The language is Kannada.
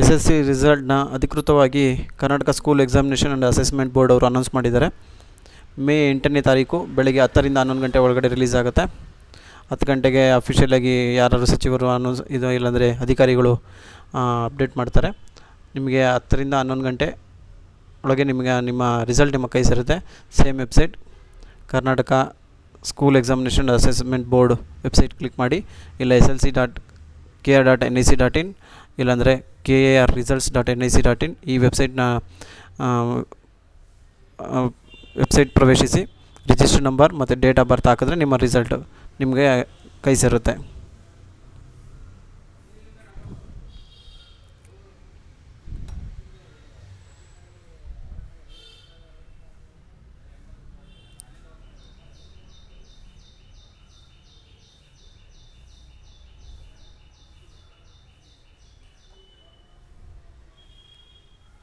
ಎಸ್ ಎಲ್ ಸಿ ರಿಸಲ್ಟ್ನ ಅಧಿಕೃತವಾಗಿ Karnataka school examination and assessment board ಅವರು ಅನೌನ್ಸ್ ಮಾಡಿದ್ದಾರೆ. ಮೇ 8ನೇ ತಾರೀಕು ಬೆಳಗ್ಗೆ 10ರಿಂದ 11 ಗಂಟೆ ಒಳಗಡೆ ರಿಲೀಸ್ ಆಗುತ್ತೆ. 10 ಗಂಟೆಗೆ ಅಫಿಷಿಯಲಾಗಿ ಯಾರು ಸಚಿವರು ಇಲ್ಲಾಂದರೆ ಅಧಿಕಾರಿಗಳು ಅಪ್ಡೇಟ್ ಮಾಡ್ತಾರೆ. ನಿಮಗೆ 10ರಿಂದ 11 ಗಂಟೆ ಒಳಗೆ ನಿಮ್ಮ ರಿಸಲ್ಟ್ ನಿಮ್ಮ ಕೈ ಸೇರುತ್ತೆ. Same website Karnataka school examination assessment board website click ಮಾಡಿ, ಇಲ್ಲ slc.kr.nic.in ಇಲ್ಲಾಂದರೆ karresults.nic.in ಈ ವೆಬ್ಸೈಟ್ನ ವೆಬ್ಸೈಟ್ ಪ್ರವೇಶಿಸಿ ರಿಜಿಸ್ಟರ್ ನಂಬರ್ ಮತ್ತು ಡೇಟ್ ಆಫ್ ಬರ್ತ್ ಹಾಕಿದ್ರೆ ನಿಮ್ಮ ರಿಸಲ್ಟು ನಿಮಗೆ ಕೈ ಸೇರುತ್ತೆ.